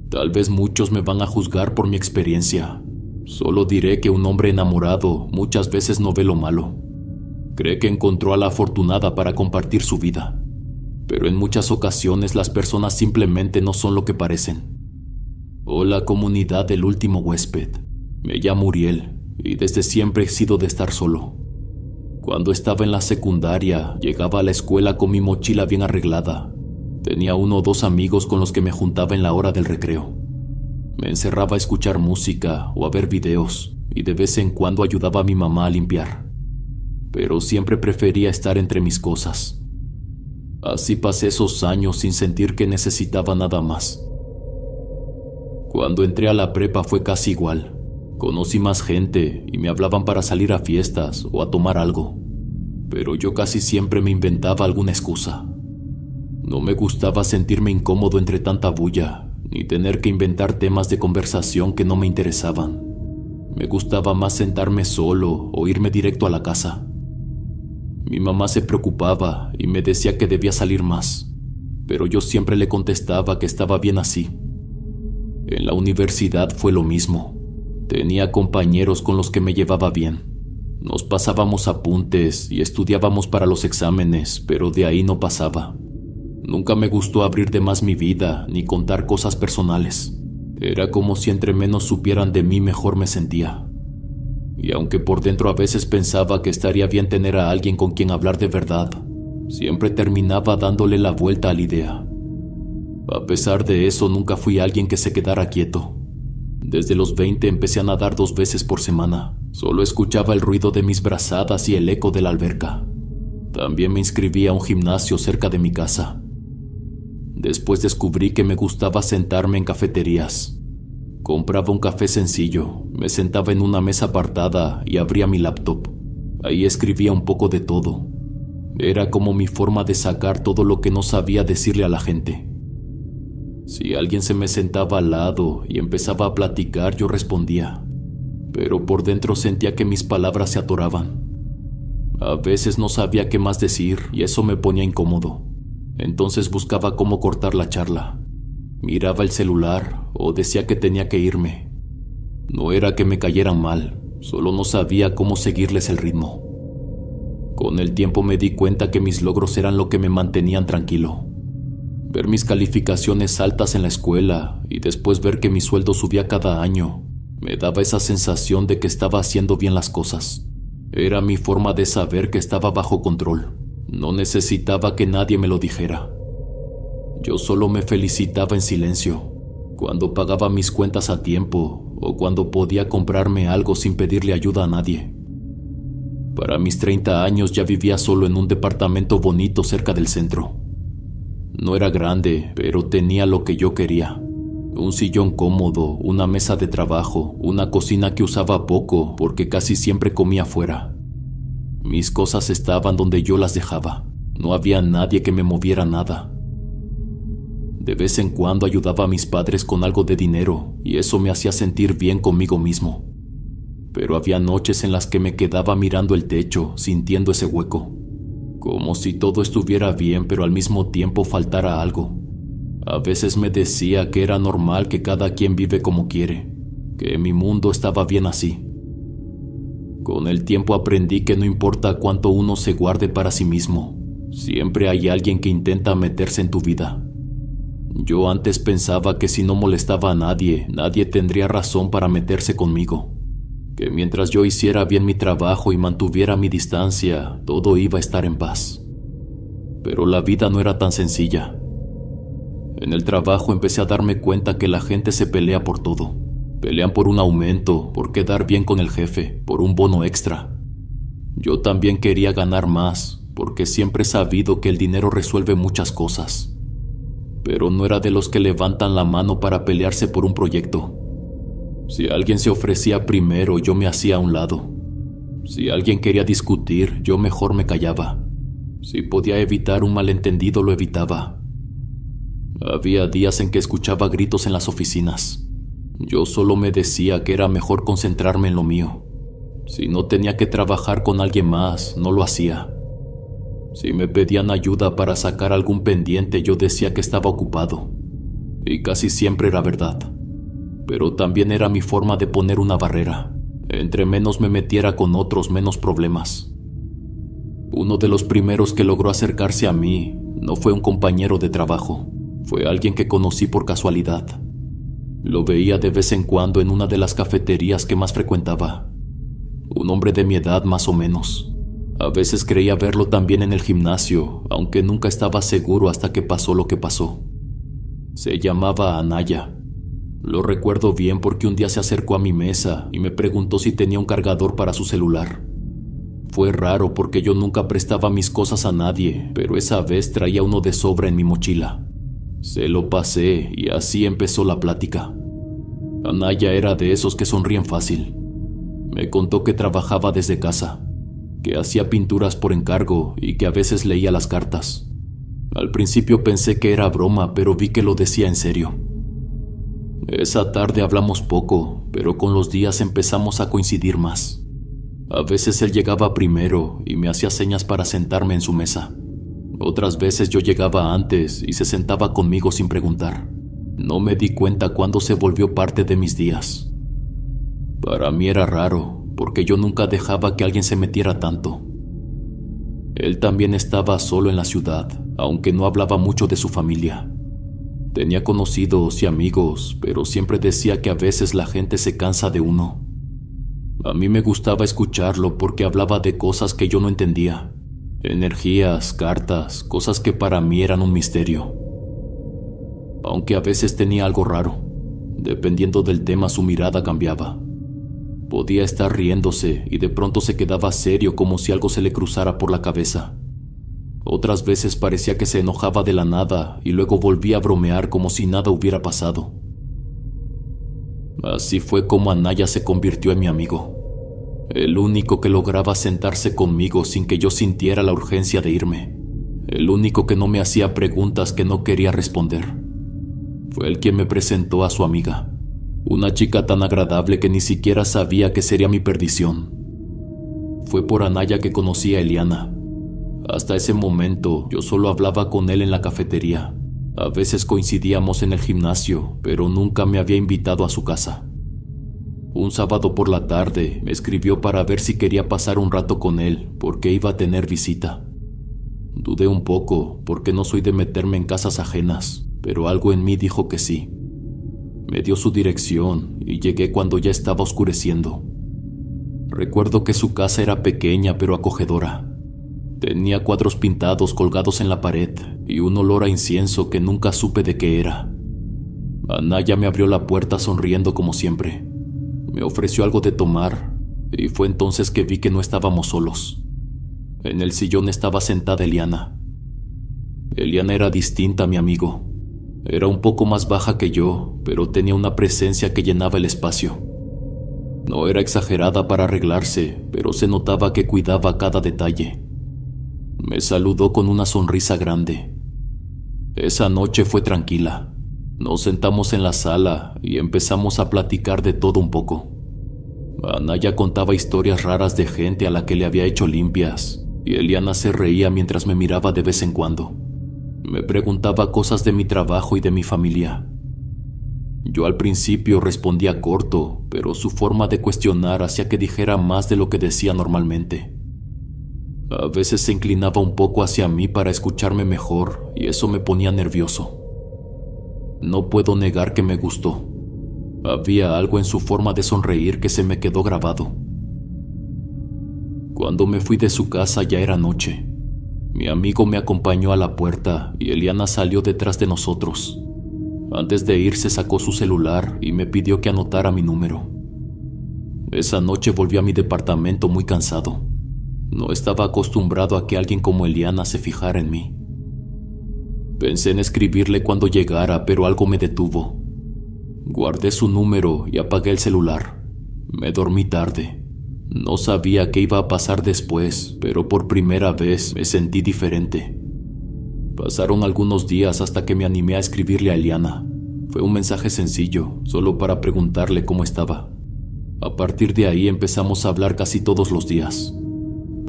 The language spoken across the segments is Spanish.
Tal vez muchos me van a juzgar por mi experiencia. Solo diré que un hombre enamorado muchas veces no ve lo malo. Cree que encontró a la afortunada para compartir su vida. Pero en muchas ocasiones las personas simplemente no son lo que parecen. Hola, comunidad del último huésped. Me llamo Uriel y desde siempre he sido de estar solo. Cuando estaba en la secundaria, llegaba a la escuela con mi mochila bien arreglada. Tenía 1 o 2 amigos con los que me juntaba en la hora del recreo. Me encerraba a escuchar música o a ver videos y de vez en cuando ayudaba a mi mamá a limpiar. Pero siempre prefería estar entre mis cosas. Así pasé esos años sin sentir que necesitaba nada más. Cuando entré a la prepa fue casi igual. Conocí más gente y me hablaban para salir a fiestas o a tomar algo. Pero yo casi siempre me inventaba alguna excusa. No me gustaba sentirme incómodo entre tanta bulla, ni tener que inventar temas de conversación que no me interesaban. Me gustaba más sentarme solo o irme directo a la casa. Mi mamá se preocupaba y me decía que debía salir más, pero yo siempre le contestaba que estaba bien así. En la universidad fue lo mismo. Tenía compañeros con los que me llevaba bien. Nos pasábamos apuntes y estudiábamos para los exámenes, pero de ahí no pasaba. Nunca me gustó abrir de más mi vida ni contar cosas personales. Era como si entre menos supieran de mí mejor me sentía. Y aunque por dentro a veces pensaba que estaría bien tener a alguien con quien hablar de verdad, siempre terminaba dándole la vuelta a la idea. A pesar de eso, nunca fui alguien que se quedara quieto. Desde los 20 empecé a nadar 2 veces por semana. Solo escuchaba el ruido de mis brazadas y el eco de la alberca. También me inscribí a un gimnasio cerca de mi casa. Después descubrí que me gustaba sentarme en cafeterías. Compraba un café sencillo, me sentaba en una mesa apartada y abría mi laptop. Ahí escribía un poco de todo. Era como mi forma de sacar todo lo que no sabía decirle a la gente. Si alguien se me sentaba al lado y empezaba a platicar, yo respondía, pero por dentro sentía que mis palabras se atoraban. A veces no sabía qué más decir y eso me ponía incómodo. Entonces buscaba cómo cortar la charla. Miraba el celular o decía que tenía que irme. No era que me cayeran mal, solo no sabía cómo seguirles el ritmo. Con el tiempo me di cuenta que mis logros eran lo que me mantenían tranquilo. Ver mis calificaciones altas en la escuela y después ver que mi sueldo subía cada año, me daba esa sensación de que estaba haciendo bien las cosas. Era mi forma de saber que estaba bajo control. No necesitaba que nadie me lo dijera. Yo solo me felicitaba en silencio, cuando pagaba mis cuentas a tiempo o cuando podía comprarme algo sin pedirle ayuda a nadie. Para mis 30 años ya vivía solo en un departamento bonito cerca del centro. No era grande, pero tenía lo que yo quería. Un sillón cómodo, una mesa de trabajo, una cocina que usaba poco porque casi siempre comía fuera. Mis cosas estaban donde yo las dejaba. No había nadie que me moviera nada. De vez en cuando ayudaba a mis padres con algo de dinero y eso me hacía sentir bien conmigo mismo. Pero había noches en las que me quedaba mirando el techo, sintiendo ese hueco. Como si todo estuviera bien, pero al mismo tiempo faltara algo. A veces me decía que era normal que cada quien vive como quiere, que mi mundo estaba bien así. Con el tiempo aprendí que no importa cuánto uno se guarde para sí mismo, siempre hay alguien que intenta meterse en tu vida. Yo antes pensaba que si no molestaba a nadie, nadie tendría razón para meterse conmigo. Que mientras yo hiciera bien mi trabajo y mantuviera mi distancia, todo iba a estar en paz. Pero la vida no era tan sencilla. En el trabajo empecé a darme cuenta que la gente se pelea por todo. Pelean por un aumento, por quedar bien con el jefe, por un bono extra. Yo también quería ganar más, porque siempre he sabido que el dinero resuelve muchas cosas. Pero no era de los que levantan la mano para pelearse por un proyecto. Si alguien se ofrecía primero, yo me hacía a un lado. Si alguien quería discutir, yo mejor me callaba. Si podía evitar un malentendido, lo evitaba. Había días en que escuchaba gritos en las oficinas. Yo solo me decía que era mejor concentrarme en lo mío. Si no tenía que trabajar con alguien más, no lo hacía. Si me pedían ayuda para sacar algún pendiente, yo decía que estaba ocupado. y casi siempre era verdad. Pero también era mi forma de poner una barrera. Entre menos me metiera con otros, menos problemas. Uno de los primeros que logró acercarse a mí no fue un compañero de trabajo, fue alguien que conocí por casualidad. Lo veía de vez en cuando en una de las cafeterías que más frecuentaba. Un hombre de mi edad más o menos. A veces creía verlo también en el gimnasio, aunque nunca estaba seguro hasta que pasó lo que pasó. Se llamaba Anaya. Lo recuerdo bien porque un día se acercó a mi mesa y me preguntó si tenía un cargador para su celular. Fue raro porque yo nunca prestaba mis cosas a nadie, pero esa vez traía uno de sobra en mi mochila. Se lo pasé y así empezó la plática. Anaya era de esos que sonríen fácil. Me contó que trabajaba desde casa, que hacía pinturas por encargo y que a veces leía las cartas. Al principio pensé que era broma, pero vi que lo decía en serio. Esa tarde hablamos poco, pero con los días empezamos a coincidir más. A veces él llegaba primero y me hacía señas para sentarme en su mesa. Otras veces yo llegaba antes y se sentaba conmigo sin preguntar. No me di cuenta cuándo se volvió parte de mis días. Para mí era raro, porque yo nunca dejaba que alguien se metiera tanto. Él también estaba solo en la ciudad, aunque no hablaba mucho de su familia. Tenía conocidos y amigos, pero siempre decía que a veces la gente se cansa de uno. A mí me gustaba escucharlo porque hablaba de cosas que yo no entendía. Energías, cartas, cosas que para mí eran un misterio. Aunque a veces tenía algo raro. Dependiendo del tema, su mirada cambiaba. Podía estar riéndose y de pronto se quedaba serio como si algo se le cruzara por la cabeza. Otras veces parecía que se enojaba de la nada y luego volvía a bromear como si nada hubiera pasado. Así fue como Anaya se convirtió en mi amigo. El único que lograba sentarse conmigo sin que yo sintiera la urgencia de irme. El único que no me hacía preguntas que no quería responder. Fue el quien me presentó a su amiga. Una chica tan agradable que ni siquiera sabía que sería mi perdición. Fue por Anaya que conocí a Eliana. Hasta ese momento yo solo hablaba con él en la cafetería. A veces coincidíamos en el gimnasio, pero nunca me había invitado a su casa. Un sábado por la tarde me escribió para ver si quería pasar un rato con él, porque iba a tener visita. Dudé un poco, porque no soy de meterme en casas ajenas, pero algo en mí dijo que sí. Me dio su dirección y llegué cuando ya estaba oscureciendo. Recuerdo que su casa era pequeña pero acogedora. Tenía cuadros pintados colgados en la pared y un olor a incienso que nunca supe de qué era. Anaya me abrió la puerta sonriendo como siempre. Me ofreció algo de tomar y fue entonces que vi que no estábamos solos. En el sillón estaba sentada Eliana. Eliana era distinta a mi amigo. Era un poco más baja que yo, pero tenía una presencia que llenaba el espacio. No era exagerada para arreglarse, pero se notaba que cuidaba cada detalle. Me saludó con una sonrisa grande. Esa noche fue tranquila. Nos sentamos en la sala y empezamos a platicar de todo un poco. Anaya contaba historias raras de gente a la que le había hecho limpias, y Eliana se reía mientras me miraba de vez en cuando. Me preguntaba cosas de mi trabajo y de mi familia. Yo al principio respondía corto, pero su forma de cuestionar hacía que dijera más de lo que decía normalmente. A veces se inclinaba un poco hacia mí para escucharme mejor y eso me ponía nervioso. No puedo negar que me gustó. Había algo en su forma de sonreír que se me quedó grabado. Cuando me fui de su casa ya era noche. Mi amigo me acompañó a la puerta y Eliana salió detrás de nosotros. Antes de irse sacó su celular y me pidió que anotara mi número. Esa noche volví a mi departamento muy cansado. No estaba acostumbrado a que alguien como Eliana se fijara en mí. Pensé en escribirle cuando llegara, pero algo me detuvo. Guardé su número y apagué el celular. Me dormí tarde. No sabía qué iba a pasar después, pero por primera vez me sentí diferente. Pasaron algunos días hasta que me animé a escribirle a Eliana. Fue un mensaje sencillo, solo para preguntarle cómo estaba. A partir de ahí empezamos a hablar casi todos los días.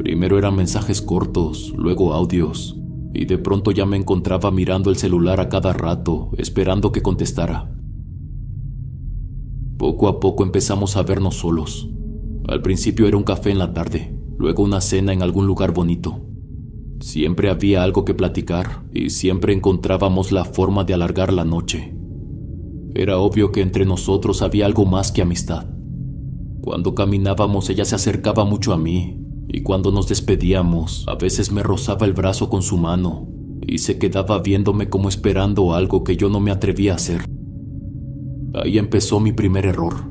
Primero eran mensajes cortos, luego audios, y de pronto ya me encontraba mirando el celular a cada rato, esperando que contestara. Poco a poco empezamos a vernos solos. Al principio era un café en la tarde, luego una cena en algún lugar bonito. Siempre había algo que platicar y siempre encontrábamos la forma de alargar la noche. Era obvio que entre nosotros había algo más que amistad. Cuando caminábamos ella se acercaba mucho a mí y cuando nos despedíamos a veces me rozaba el brazo con su mano y se quedaba viéndome como esperando algo que yo no me atrevía a hacer. Ahí empezó mi primer error.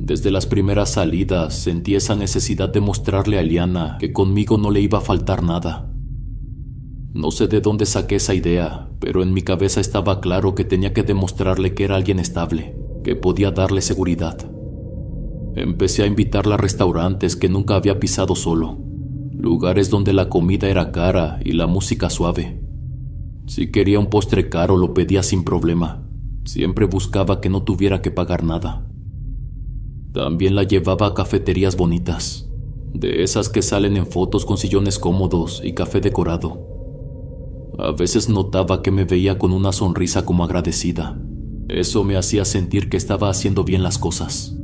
Desde las primeras salidas sentí esa necesidad de mostrarle a Eliana que conmigo no le iba a faltar nada. No sé de dónde saqué esa idea, pero en mi cabeza estaba claro que tenía que demostrarle que era alguien estable, que podía darle seguridad. Empecé a invitarla a restaurantes que nunca había pisado solo, lugares donde la comida era cara y la música suave. Si quería un postre caro lo pedía sin problema. Siempre buscaba que no tuviera que pagar nada. También la llevaba a cafeterías bonitas, de esas que salen en fotos con sillones cómodos y café decorado. A veces notaba que me veía con una sonrisa como agradecida. Eso me hacía sentir que estaba haciendo bien las cosas.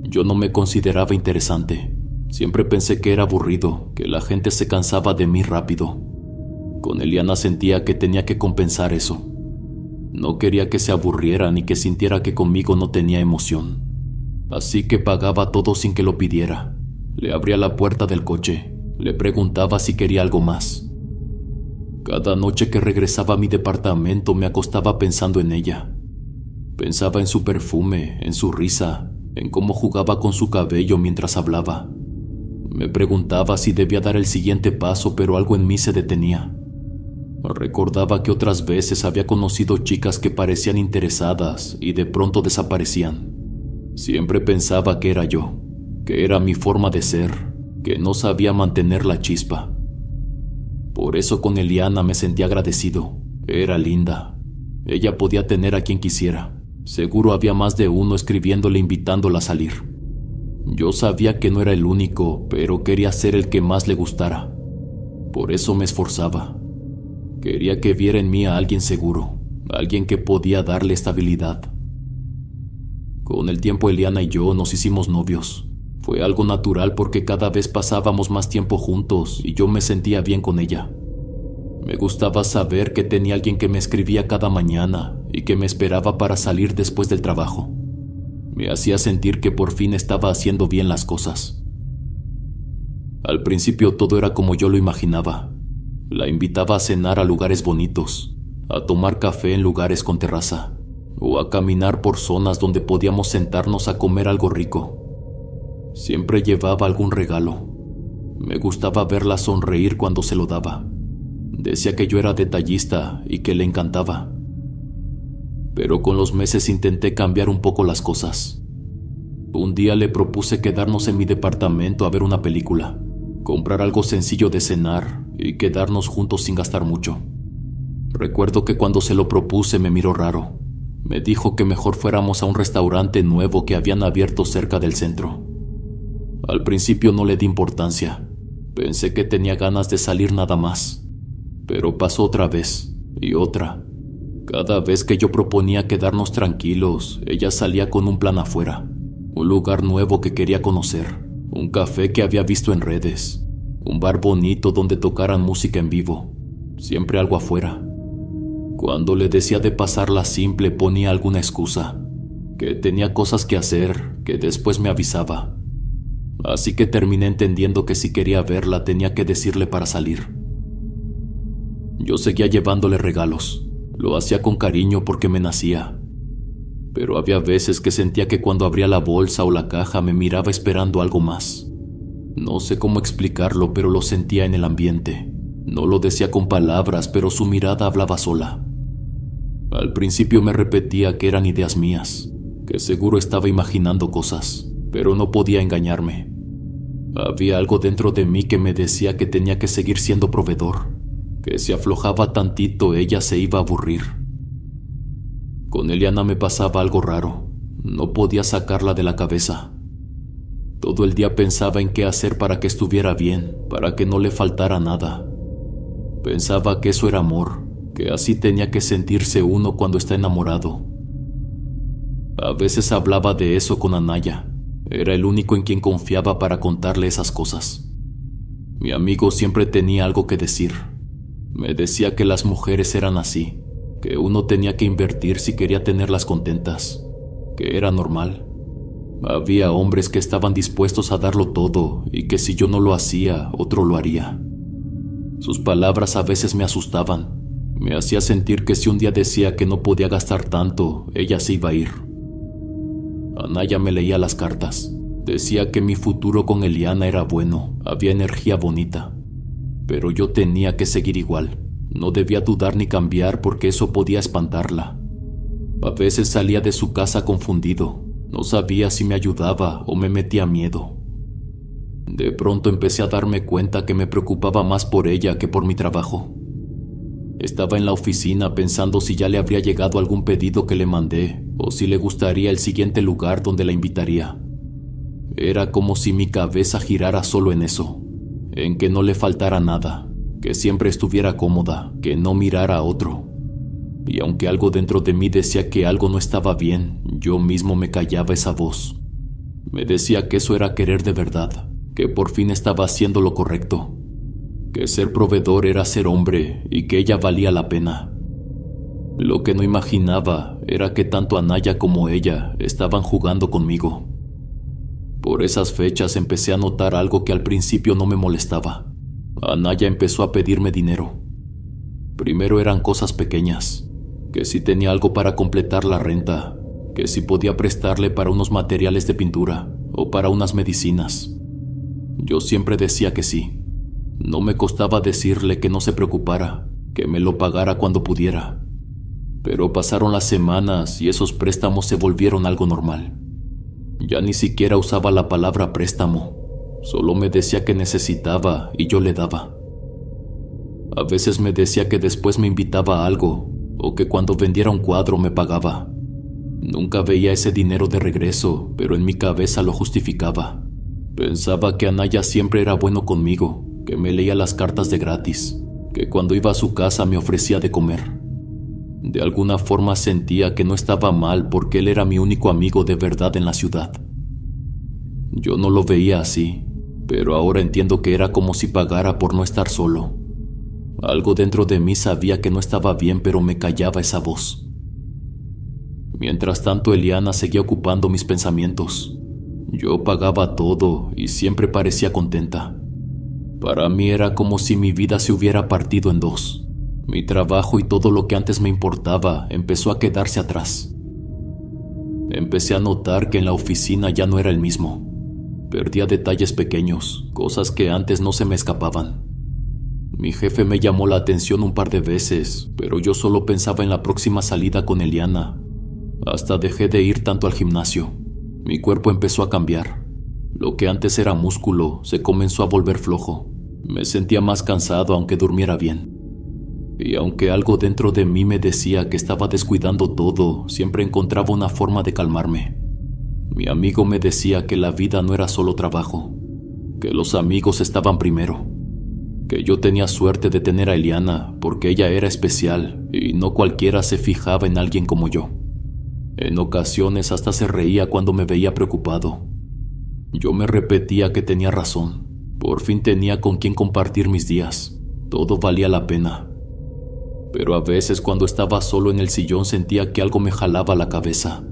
Yo no me consideraba interesante. Siempre pensé que era aburrido, que la gente se cansaba de mí rápido. Con Eliana sentía que tenía que compensar eso. No quería que se aburriera ni que sintiera que conmigo no tenía emoción. Así que pagaba todo sin que lo pidiera. Le abría la puerta del coche, le preguntaba si quería algo más. Cada noche que regresaba a mi departamento me acostaba pensando en ella. Pensaba en su perfume, en su risa, en cómo jugaba con su cabello mientras hablaba. Me preguntaba si debía dar el siguiente paso, pero algo en mí se detenía. Recordaba que otras veces había conocido chicas que parecían interesadas y de pronto desaparecían. Siempre pensaba que era yo, que era mi forma de ser, que no sabía mantener la chispa. Por eso con Eliana me sentía agradecido. Era linda. Ella podía tener a quien quisiera. Seguro había más de uno escribiéndole invitándola a salir. Yo sabía que no era el único, pero quería ser el que más le gustara. Por eso me esforzaba. Quería que viera en mí a alguien seguro, alguien que podía darle estabilidad. Con el tiempo Eliana y yo nos hicimos novios. Fue algo natural porque cada vez pasábamos más tiempo juntos y yo me sentía bien con ella. Me gustaba saber que tenía alguien que me escribía cada mañana y que me esperaba para salir después del trabajo. Me hacía sentir que por fin estaba haciendo bien las cosas. Al principio todo era como yo lo imaginaba. La invitaba a cenar a lugares bonitos, a tomar café en lugares con terraza, o a caminar por zonas donde podíamos sentarnos a comer algo rico. Siempre llevaba algún regalo. Me gustaba verla sonreír cuando se lo daba. Decía que yo era detallista y que le encantaba. Pero con los meses intenté cambiar un poco las cosas. Un día le propuse quedarnos en mi departamento a ver una película, comprar algo sencillo de cenar y quedarnos juntos sin gastar mucho. Recuerdo que cuando se lo propuse me miró raro. Me dijo que mejor fuéramos a un restaurante nuevo que habían abierto cerca del centro. Al principio no le di importancia. Pensé que tenía ganas de salir nada más. Pero pasó otra vez y otra. Cada vez que yo proponía quedarnos tranquilos, ella salía con un plan afuera. Un lugar nuevo que quería conocer. Un café que había visto en redes. Un bar bonito donde tocaran música en vivo. Siempre algo afuera. Cuando le decía de pasarla simple ponía alguna excusa. Que tenía cosas que hacer, que después me avisaba. Así que terminé entendiendo que si quería verla tenía que decirle para salir. Yo seguía llevándole regalos. Lo hacía con cariño porque me nacía. Pero había veces que sentía que cuando abría la bolsa o la caja me miraba esperando algo más. No sé cómo explicarlo, pero lo sentía en el ambiente. No lo decía con palabras, pero su mirada hablaba sola. Al principio me repetía que eran ideas mías, que seguro estaba imaginando cosas, pero no podía engañarme. Había algo dentro de mí que me decía que tenía que seguir siendo proveedor, que si aflojaba tantito ella se iba a aburrir. Con Eliana me pasaba algo raro. No podía sacarla de la cabeza. Todo el día pensaba en qué hacer para que estuviera bien, para que no le faltara nada. Pensaba que eso era amor, que así tenía que sentirse uno cuando está enamorado. A veces hablaba de eso con Anaya. Era el único en quien confiaba para contarle esas cosas. Mi amigo siempre tenía algo que decir. Me decía que las mujeres eran así, que uno tenía que invertir si quería tenerlas contentas, que era normal. Había hombres que estaban dispuestos a darlo todo y que si yo no lo hacía, otro lo haría. Sus palabras a veces me asustaban. Me hacía sentir que si un día decía que no podía gastar tanto, ella se iba a ir. Anaya me leía las cartas. Decía que mi futuro con Eliana era bueno, había energía bonita. Pero yo tenía que seguir igual. No debía dudar ni cambiar porque eso podía espantarla. A veces salía de su casa confundido. No sabía si me ayudaba o me metía miedo. De pronto empecé a darme cuenta que me preocupaba más por ella que por mi trabajo. Estaba en la oficina pensando si ya le habría llegado algún pedido que le mandé o si le gustaría el siguiente lugar donde la invitaría. Era como si mi cabeza girara solo en eso, en que no le faltara nada, que siempre estuviera cómoda, que no mirara a otro. Y aunque algo dentro de mí decía que algo no estaba bien, yo mismo me callaba esa voz. Me decía que eso era querer de verdad, que por fin estaba haciendo lo correcto, que ser proveedor era ser hombre y que ella valía la pena. Lo que no imaginaba era que tanto Anaya como ella estaban jugando conmigo. Por esas fechas empecé a notar algo que al principio no me molestaba. Anaya empezó a pedirme dinero. Primero eran cosas pequeñas, que si tenía algo para completar la renta, que si podía prestarle para unos materiales de pintura o para unas medicinas. Yo siempre decía que sí. No me costaba decirle que no se preocupara, que me lo pagara cuando pudiera. Pero pasaron las semanas y esos préstamos se volvieron algo normal. Ya ni siquiera usaba la palabra préstamo, solo me decía que necesitaba y yo le daba. A veces me decía que después me invitaba a algo o que cuando vendiera un cuadro me pagaba. Nunca veía ese dinero de regreso, pero en mi cabeza lo justificaba. Pensaba que Anaya siempre era bueno conmigo, que me leía las cartas de gratis, que cuando iba a su casa me ofrecía de comer. De alguna forma sentía que no estaba mal porque él era mi único amigo de verdad en la ciudad. Yo no lo veía así, pero ahora entiendo que era como si pagara por no estar solo. Algo dentro de mí sabía que no estaba bien, pero me callaba esa voz. Mientras tanto, Eliana seguía ocupando mis pensamientos. Yo pagaba todo y siempre parecía contenta. Para mí era como si mi vida se hubiera partido en dos. Mi trabajo y todo lo que antes me importaba empezó a quedarse atrás. Empecé a notar que en la oficina ya no era el mismo. Perdía detalles pequeños, cosas que antes no se me escapaban. Mi jefe me llamó la atención un par de veces, pero yo solo pensaba en la próxima salida con Eliana. Hasta dejé de ir tanto al gimnasio. Mi cuerpo empezó a cambiar. Lo que antes era músculo se comenzó a volver flojo. Me sentía más cansado aunque durmiera bien. Y aunque algo dentro de mí me decía que estaba descuidando todo, siempre encontraba una forma de calmarme. Mi amigo me decía que la vida no era solo trabajo, que los amigos estaban primero, que yo tenía suerte de tener a Eliana porque ella era especial y no cualquiera se fijaba en alguien como yo. En ocasiones hasta se reía cuando me veía preocupado. Yo me repetía que tenía razón. Por fin tenía con quien compartir mis días. Todo valía la pena. Pero a veces cuando estaba solo en el sillón sentía que algo me jalaba la cabeza,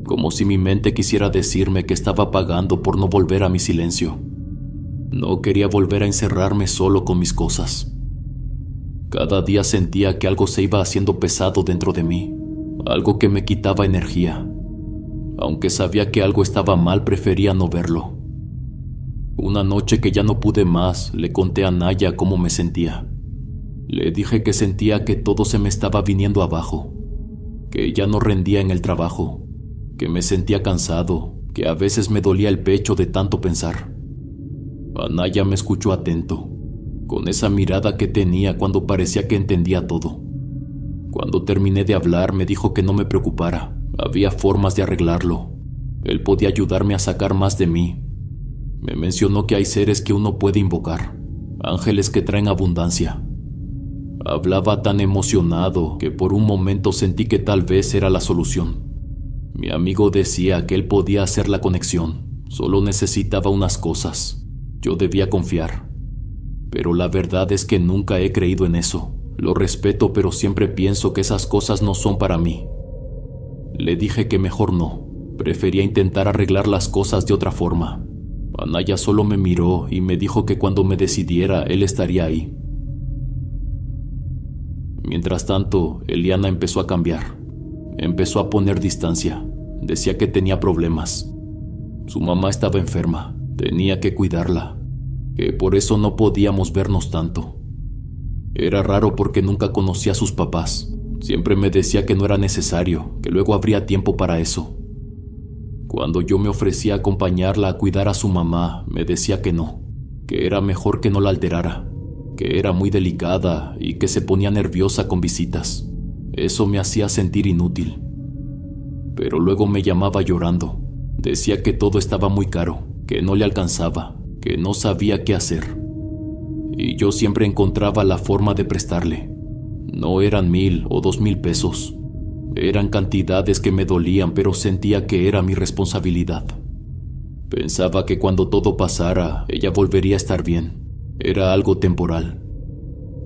como si mi mente quisiera decirme que estaba pagando por no volver a mi silencio. No quería volver a encerrarme solo con mis cosas. Cada día sentía que algo se iba haciendo pesado dentro de mí, algo que me quitaba energía. Aunque sabía que algo estaba mal, prefería no verlo. Una noche que ya no pude más, le conté a Naya cómo me sentía. Le dije que sentía que todo se me estaba viniendo abajo, que ya no rendía en el trabajo, que me sentía cansado, que a veces me dolía el pecho de tanto pensar. Anaya me escuchó atento, con esa mirada que tenía cuando parecía que entendía todo. Cuando terminé de hablar me dijo que no me preocupara, había formas de arreglarlo. Él podía ayudarme a sacar más de mí. Me mencionó que hay seres que uno puede invocar, ángeles que traen abundancia. Hablaba tan emocionado que por un momento sentí que tal vez era la solución. Mi amigo decía que él podía hacer la conexión, solo necesitaba unas cosas. Yo debía confiar. Pero la verdad es que nunca he creído en eso. Lo respeto, pero siempre pienso que esas cosas no son para mí. Le dije que mejor no. Prefería intentar arreglar las cosas de otra forma. Anaya solo me miró y me dijo que cuando me decidiera, él estaría ahí. Mientras tanto, Eliana empezó a cambiar. Empezó a poner distancia. Decía que tenía problemas. Su mamá estaba enferma. Tenía que cuidarla. Que por eso no podíamos vernos tanto. Era raro porque nunca conocía a sus papás. Siempre me decía que no era necesario, que luego habría tiempo para eso. Cuando yo me ofrecía a acompañarla a cuidar a su mamá, me decía que no, que era mejor que no la alterara, que era muy delicada y que se ponía nerviosa con visitas. Eso me hacía sentir inútil. Pero luego me llamaba llorando. Decía que todo estaba muy caro, que no le alcanzaba, que no sabía qué hacer. Y yo siempre encontraba la forma de prestarle. No eran 1,000 o 2,000 pesos. Eran cantidades que me dolían, pero sentía que era mi responsabilidad. Pensaba que cuando todo pasara, ella volvería a estar bien. Era algo temporal.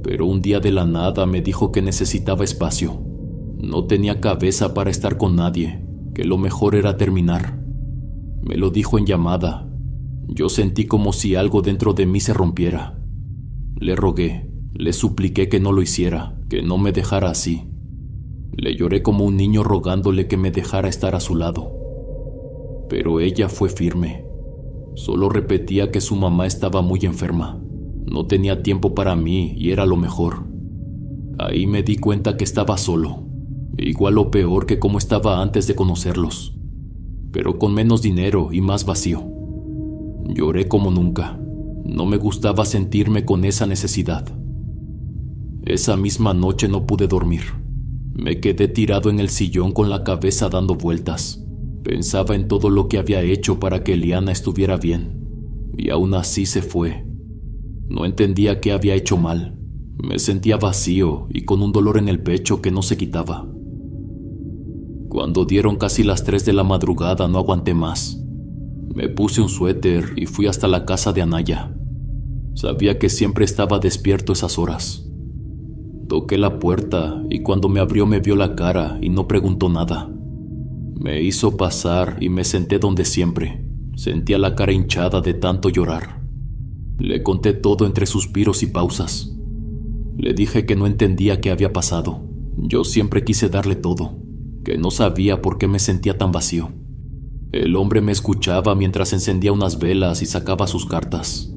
Pero un día de la nada me dijo que necesitaba espacio. No tenía cabeza para estar con nadie, que lo mejor era terminar. Me lo dijo en llamada. Yo sentí como si algo dentro de mí se rompiera. Le rogué, le supliqué que no lo hiciera, que no me dejara así. Le lloré como un niño rogándole que me dejara estar a su lado. Pero ella fue firme. Solo repetía que su mamá estaba muy enferma. No tenía tiempo para mí y era lo mejor. Ahí me di cuenta que estaba solo, igual o peor que como estaba antes de conocerlos, pero con menos dinero y más vacío. Lloré como nunca. No me gustaba sentirme con esa necesidad. Esa misma noche no pude dormir. Me quedé tirado en el sillón con la cabeza dando vueltas. Pensaba en todo lo que había hecho para que Eliana estuviera bien, y aún así se fue. No entendía qué había hecho mal. Me sentía vacío y con un dolor en el pecho que no se quitaba. Cuando dieron casi las 3 de la madrugada no aguanté más. Me puse un suéter y fui hasta la casa de Anaya. Sabía que siempre estaba despierto esas horas. Toqué la puerta y cuando me abrió me vio la cara y no preguntó nada. Me hizo pasar y me senté donde siempre. Sentía la cara hinchada de tanto llorar. Le conté todo entre suspiros y pausas. Le dije que no entendía qué había pasado. Yo siempre quise darle todo, que no sabía por qué me sentía tan vacío. El hombre me escuchaba mientras encendía unas velas y sacaba sus cartas.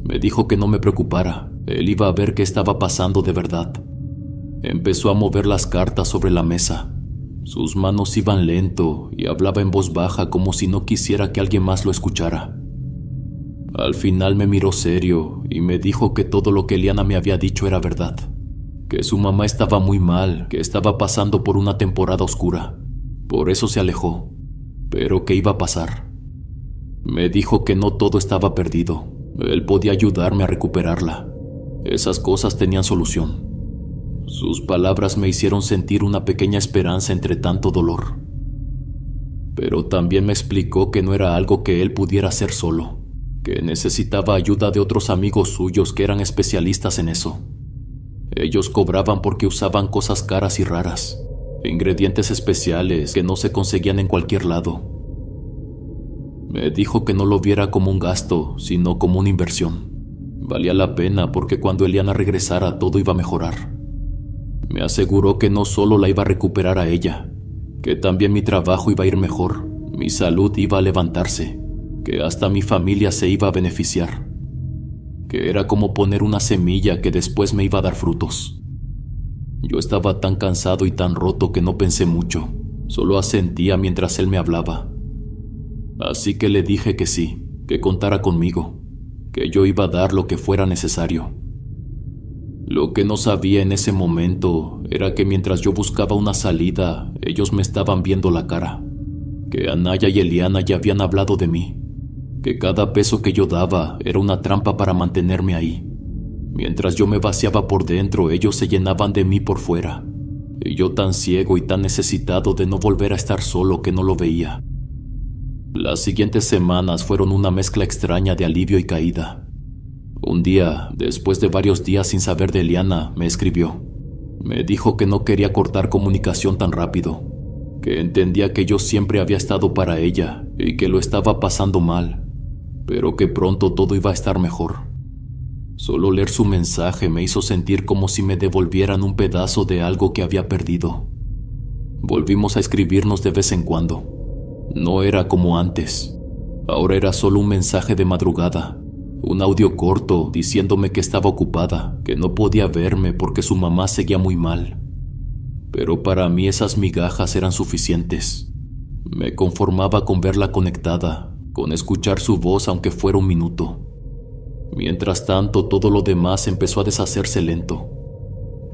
Me dijo que no me preocupara, él iba a ver qué estaba pasando de verdad. Empezó a mover las cartas sobre la mesa. Sus manos iban lento y hablaba en voz baja como si no quisiera que alguien más lo escuchara. Al final me miró serio y me dijo que todo lo que Eliana me había dicho era verdad, que su mamá estaba muy mal, que estaba pasando por una temporada oscura. Por eso se alejó, pero que iba a pasar. Me dijo que no todo estaba perdido. Él podía ayudarme a recuperarla. Esas cosas tenían solución. Sus palabras me hicieron sentir una pequeña esperanza entre tanto dolor. Pero también me explicó que no era algo que él pudiera hacer solo, que necesitaba ayuda de otros amigos suyos que eran especialistas en eso. Ellos cobraban porque usaban cosas caras y raras, ingredientes especiales que no se conseguían en cualquier lado. Me dijo que no lo viera como un gasto, sino como una inversión. Valía la pena porque cuando Eliana regresara todo iba a mejorar. Me aseguró que no solo la iba a recuperar a ella, que también mi trabajo iba a ir mejor, mi salud iba a levantarse, que hasta mi familia se iba a beneficiar, que era como poner una semilla que después me iba a dar frutos. Yo estaba tan cansado y tan roto que no pensé mucho, solo asentía mientras él me hablaba. Así que le dije que sí, que contara conmigo, que yo iba a dar lo que fuera necesario. Lo que no sabía en ese momento era que mientras yo buscaba una salida, ellos me estaban viendo la cara, que Anaya y Eliana ya habían hablado de mí, que cada peso que yo daba era una trampa para mantenerme ahí, Mientras yo me vaciaba por dentro, ellos se llenaban de mí por fuera. Y yo tan ciego y tan necesitado de no volver a estar solo que no lo veía. Las siguientes semanas fueron una mezcla extraña de alivio y caída. Un día, después de varios días sin saber de Eliana, me escribió. Me dijo que no quería cortar comunicación tan rápido, que entendía que yo siempre había estado para ella y que lo estaba pasando mal, pero que pronto todo iba a estar mejor. Solo leer su mensaje me hizo sentir como si me devolvieran un pedazo de algo que había perdido. Volvimos a escribirnos de vez en cuando. No era como antes. Ahora era solo un mensaje de madrugada, un audio corto diciéndome que estaba ocupada, que no podía verme porque su mamá seguía muy mal. Pero para mí esas migajas eran suficientes. Me conformaba con verla conectada, con escuchar su voz aunque fuera un minuto. Mientras tanto, todo lo demás empezó a deshacerse lento.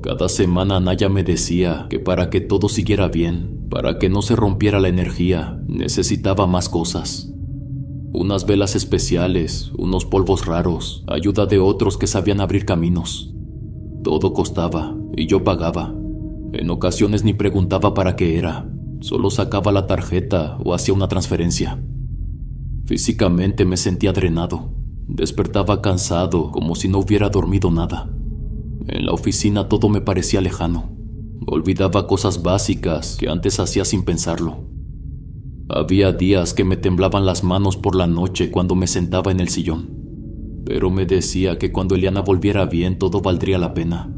Cada semana Naya me decía que para que todo siguiera bien, para que no se rompiera la energía, necesitaba más cosas. Unas velas especiales, unos polvos raros, ayuda de otros que sabían abrir caminos. Todo costaba, y yo pagaba. En ocasiones ni preguntaba para qué era, solo sacaba la tarjeta o hacía una transferencia. Físicamente me sentía drenado. Despertaba cansado, como si no hubiera dormido nada. En la oficina todo me parecía lejano. Olvidaba cosas básicas que antes hacía sin pensarlo. Había días que me temblaban las manos por la noche cuando me sentaba en el sillón, pero me decía que cuando Eliana volviera bien todo valdría la pena.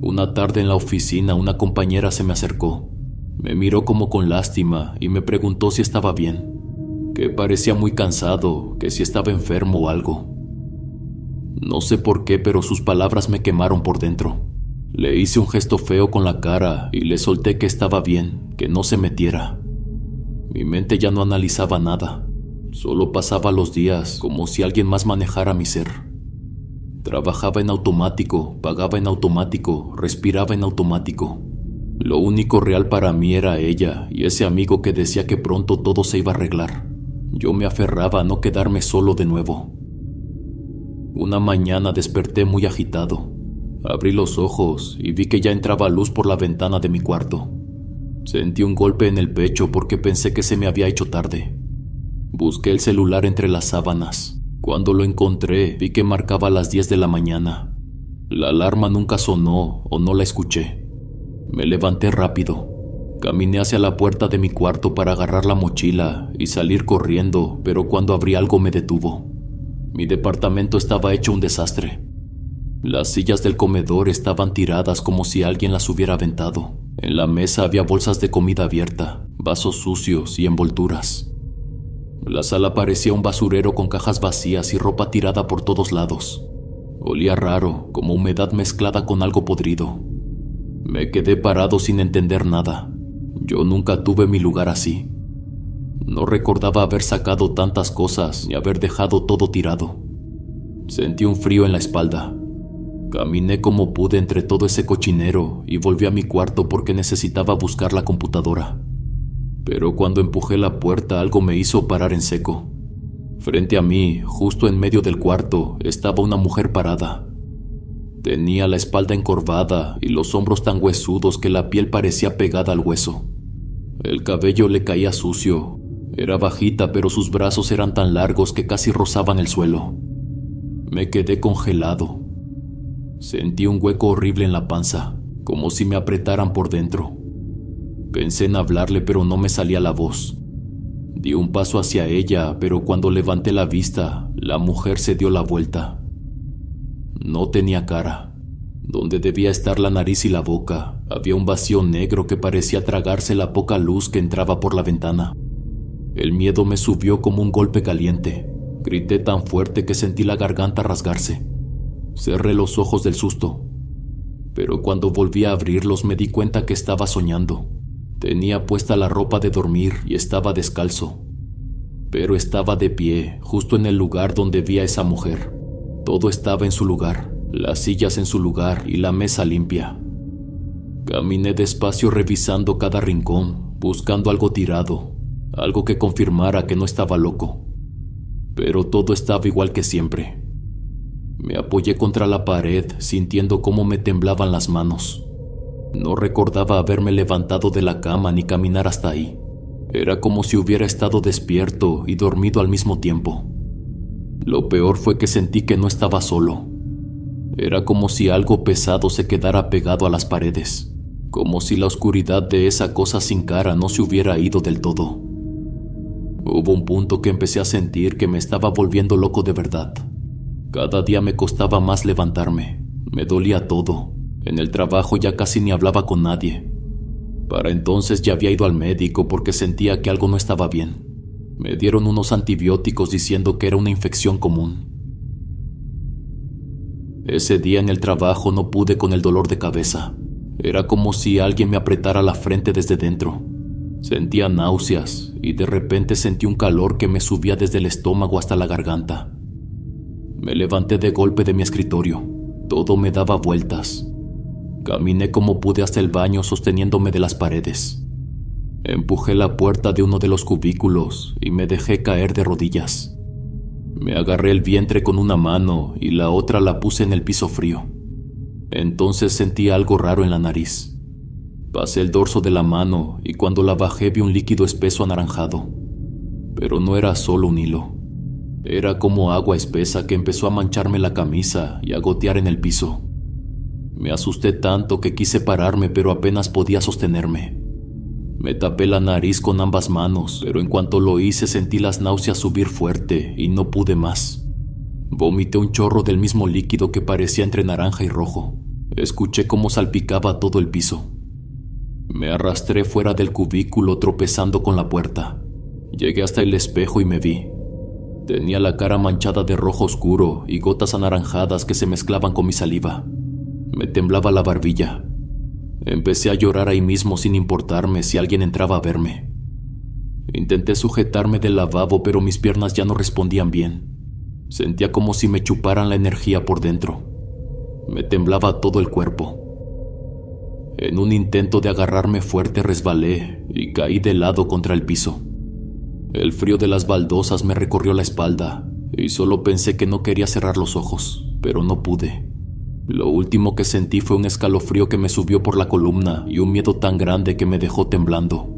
Una tarde en la oficina una compañera se me acercó. Me miró como con lástima y me preguntó si estaba bien, que parecía muy cansado, que si estaba enfermo o algo. No sé por qué, pero sus palabras me quemaron por dentro. Le hice un gesto feo con la cara y le solté que estaba bien, que no se metiera. Mi mente ya no analizaba nada, solo pasaba los días como si alguien más manejara mi ser. Trabajaba en automático, pagaba en automático, respiraba en automático. Lo único real para mí era ella y ese amigo que decía que pronto todo se iba a arreglar. Yo me aferraba a no quedarme solo de nuevo. Una mañana desperté muy agitado. Abrí los ojos y vi que ya entraba luz por la ventana de mi cuarto. Sentí un golpe en el pecho porque pensé que se me había hecho tarde. Busqué el celular entre las sábanas. Cuando lo encontré, vi que marcaba las 10 de la mañana. La alarma nunca sonó o no la escuché. Me levanté rápido. Caminé hacia la puerta de mi cuarto para agarrar la mochila y salir corriendo, pero cuando abrí algo me detuvo. Mi departamento estaba hecho un desastre. Las sillas del comedor estaban tiradas como si alguien las hubiera aventado. En la mesa había bolsas de comida abierta, vasos sucios y envolturas. La sala parecía un basurero con cajas vacías y ropa tirada por todos lados. Olía raro, como humedad mezclada con algo podrido. Me quedé parado sin entender nada. Yo nunca tuve mi lugar así. No recordaba haber sacado tantas cosas ni haber dejado todo tirado. Sentí un frío en la espalda. Caminé como pude entre todo ese cochinero y volví a mi cuarto porque necesitaba buscar la computadora. Pero cuando empujé la puerta algo me hizo parar en seco. Frente a mí, justo en medio del cuarto, estaba una mujer parada. Tenía la espalda encorvada y los hombros tan huesudos que la piel parecía pegada al hueso. El cabello le caía sucio. Era bajita, pero sus brazos eran tan largos que casi rozaban el suelo. Me quedé congelado. Sentí un hueco horrible en la panza, como si me apretaran por dentro. Pensé en hablarle, pero no me salía la voz. Di un paso hacia ella, pero cuando levanté la vista, la mujer se dio la vuelta. No tenía cara. Donde debía estar la nariz y la boca, había un vacío negro que parecía tragarse la poca luz que entraba por la ventana. El miedo me subió como un golpe caliente. Grité tan fuerte que sentí la garganta rasgarse. Cerré los ojos del susto. Pero cuando volví a abrirlos me di cuenta que estaba soñando. Tenía puesta la ropa de dormir y estaba descalzo. Pero estaba de pie, justo en el lugar donde vi a esa mujer. Todo estaba en su lugar, las sillas en su lugar y la mesa limpia. Caminé despacio revisando cada rincón, buscando algo tirado, algo que confirmara que no estaba loco. Pero todo estaba igual que siempre. Me apoyé contra la pared, sintiendo cómo me temblaban las manos. No recordaba haberme levantado de la cama ni caminar hasta ahí. Era como si hubiera estado despierto y dormido al mismo tiempo. Lo peor fue que sentí que no estaba solo. Era como si algo pesado se quedara pegado a las paredes, como si la oscuridad de esa cosa sin cara no se hubiera ido del todo. Hubo un punto que empecé a sentir que me estaba volviendo loco de verdad. Cada día me costaba más levantarme, me dolía todo. En el trabajo ya casi ni hablaba con nadie. Para entonces ya había ido al médico porque sentía que algo no estaba bien. Me dieron unos antibióticos diciendo que era una infección común. Ese día en el trabajo no pude con el dolor de cabeza. Era como si alguien me apretara la frente desde dentro. Sentía náuseas y de repente sentí un calor que me subía desde el estómago hasta la garganta. Me levanté de golpe de mi escritorio. Todo me daba vueltas. Caminé como pude hasta el baño sosteniéndome de las paredes. Empujé la puerta de uno de los cubículos y me dejé caer de rodillas. Me agarré el vientre con una mano y la otra la puse en el piso frío. Entonces sentí algo raro en la nariz. Pasé el dorso de la mano y cuando la bajé vi un líquido espeso anaranjado. Pero no era solo un hilo. Era como agua espesa que empezó a mancharme la camisa y a gotear en el piso. Me asusté tanto que quise pararme, pero apenas podía sostenerme. Me tapé la nariz con ambas manos, pero en cuanto lo hice sentí las náuseas subir fuerte y no pude más. Vomité un chorro del mismo líquido que parecía entre naranja y rojo. Escuché cómo salpicaba todo el piso. Me arrastré fuera del cubículo tropezando con la puerta. Llegué hasta el espejo y me vi. Tenía la cara manchada de rojo oscuro y gotas anaranjadas que se mezclaban con mi saliva. Me temblaba la barbilla. Empecé a llorar ahí mismo sin importarme si alguien entraba a verme. Intenté sujetarme del lavabo, pero mis piernas ya no respondían bien. Sentía como si me chuparan la energía por dentro. Me temblaba todo el cuerpo. En un intento de agarrarme fuerte resbalé y caí de lado contra el piso. El frío de las baldosas me recorrió la espalda y solo pensé que no quería cerrar los ojos, pero no pude. Lo último que sentí fue un escalofrío que me subió por la columna y un miedo tan grande que me dejó temblando.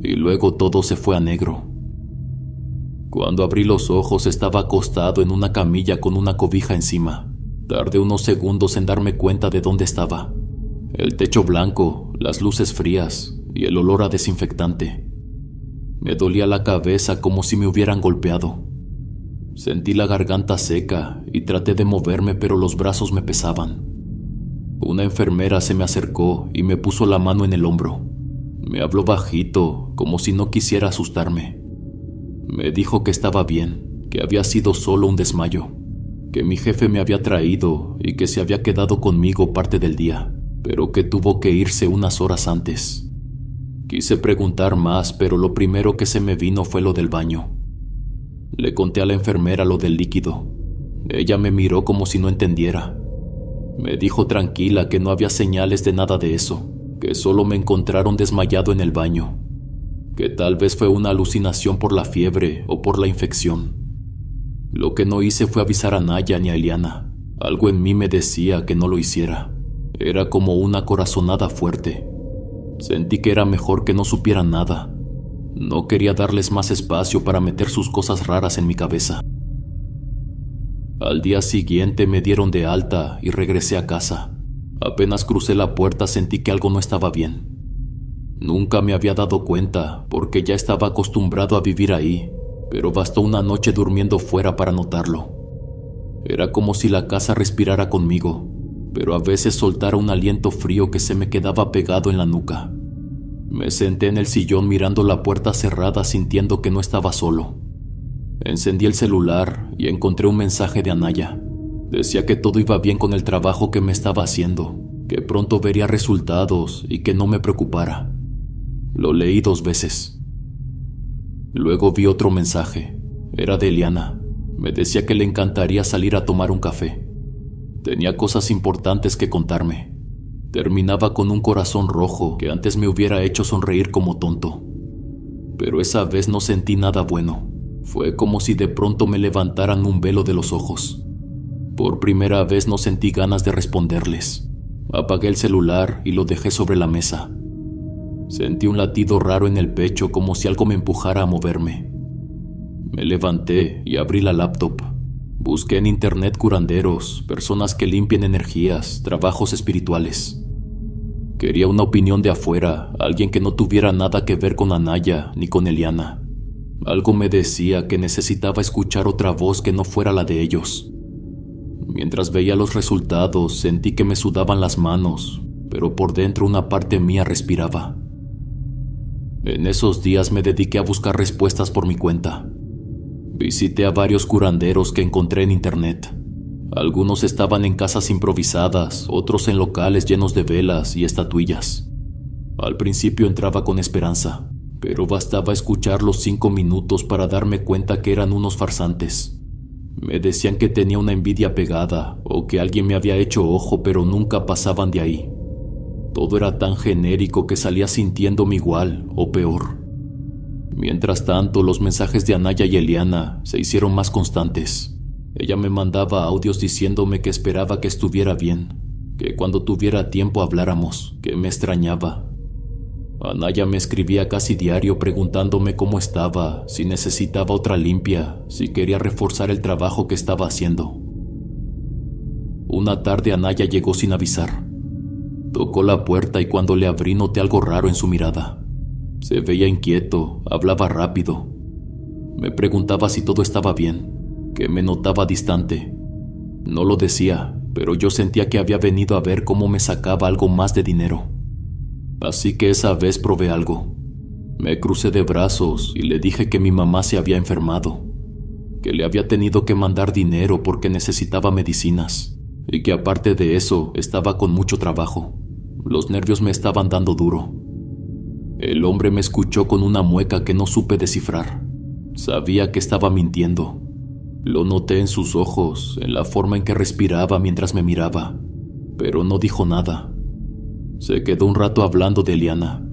Y luego todo se fue a negro. Cuando abrí los ojos estaba acostado en una camilla con una cobija encima. Tardé unos segundos en darme cuenta de dónde estaba. El techo blanco, las luces frías y el olor a desinfectante. Me dolía la cabeza como si me hubieran golpeado. Sentí la garganta seca y traté de moverme, pero los brazos me pesaban. Una enfermera se me acercó y me puso la mano en el hombro. Me habló bajito, como si no quisiera asustarme. Me dijo que estaba bien, que había sido solo un desmayo, que mi jefe me había traído y que se había quedado conmigo parte del día, pero que tuvo que irse unas horas antes. Quise preguntar más, pero lo primero que se me vino fue lo del baño. Le conté a la enfermera lo del líquido. Ella me miró como si no entendiera. Me dijo tranquila que no había señales de nada de eso, que solo me encontraron desmayado en el baño, que tal vez fue una alucinación por la fiebre o por la infección. Lo que no hice fue avisar a Naya ni a Eliana. Algo en mí me decía que no lo hiciera. Era como una corazonada fuerte. Sentí que era mejor que no supieran nada. No quería darles más espacio para meter sus cosas raras en mi cabeza. Al día siguiente me dieron de alta y regresé a casa. Apenas crucé la puerta sentí que algo no estaba bien. Nunca me había dado cuenta porque ya estaba acostumbrado a vivir ahí, pero bastó una noche durmiendo fuera para notarlo. Era como si la casa respirara conmigo, pero a veces soltara un aliento frío que se me quedaba pegado en la nuca. Me senté en el sillón mirando la puerta cerrada sintiendo que no estaba solo. Encendí el celular y encontré un mensaje de Anaya. Decía que todo iba bien con el trabajo que me estaba haciendo, que pronto vería resultados y que no me preocupara. Lo leí 2 veces. Luego vi otro mensaje. Era de Eliana. Me decía que le encantaría salir a tomar un café. Tenía cosas importantes que contarme. Terminaba con un corazón rojo que antes me hubiera hecho sonreír como tonto. Pero esa vez no sentí nada bueno. Fue como si de pronto me levantaran un velo de los ojos. Por primera vez no sentí ganas de responderles. Apagué el celular y lo dejé sobre la mesa. Sentí un latido raro en el pecho, como si algo me empujara a moverme. Me levanté y abrí la laptop. Busqué en internet curanderos, personas que limpien energías, trabajos espirituales. Quería una opinión de afuera, alguien que no tuviera nada que ver con Anaya ni con Eliana. Algo me decía que necesitaba escuchar otra voz que no fuera la de ellos. Mientras veía los resultados, sentí que me sudaban las manos, pero por dentro una parte mía respiraba. En esos días me dediqué a buscar respuestas por mi cuenta. Visité a varios curanderos que encontré en internet. Algunos estaban en casas improvisadas, otros en locales llenos de velas y estatuillas. Al principio entraba con esperanza, pero bastaba escuchar los 5 minutos para darme cuenta que eran unos farsantes. Me decían que tenía una envidia pegada o que alguien me había hecho ojo, pero nunca pasaban de ahí. Todo era tan genérico que salía sintiéndome igual o peor. Mientras tanto, los mensajes de Anaya y Eliana se hicieron más constantes. Ella me mandaba audios diciéndome que esperaba que estuviera bien, que cuando tuviera tiempo habláramos, que me extrañaba. Anaya me escribía casi diario preguntándome cómo estaba, si necesitaba otra limpia, si quería reforzar el trabajo que estaba haciendo. Una tarde Anaya llegó sin avisar. Tocó la puerta y cuando le abrí noté algo raro en su mirada. Se veía inquieto, hablaba rápido. Me preguntaba si todo estaba bien, que me notaba distante. No lo decía, pero yo sentía que había venido a ver cómo me sacaba algo más de dinero. Así que esa vez probé algo. Me crucé de brazos y le dije que mi mamá se había enfermado, que le había tenido que mandar dinero porque necesitaba medicinas, y que aparte de eso estaba con mucho trabajo. Los nervios me estaban dando duro. El hombre me escuchó con una mueca que no supe descifrar. Sabía que estaba mintiendo. Lo noté en sus ojos, en la forma en que respiraba mientras me miraba, pero no dijo nada. Se quedó un rato hablando de Eliana,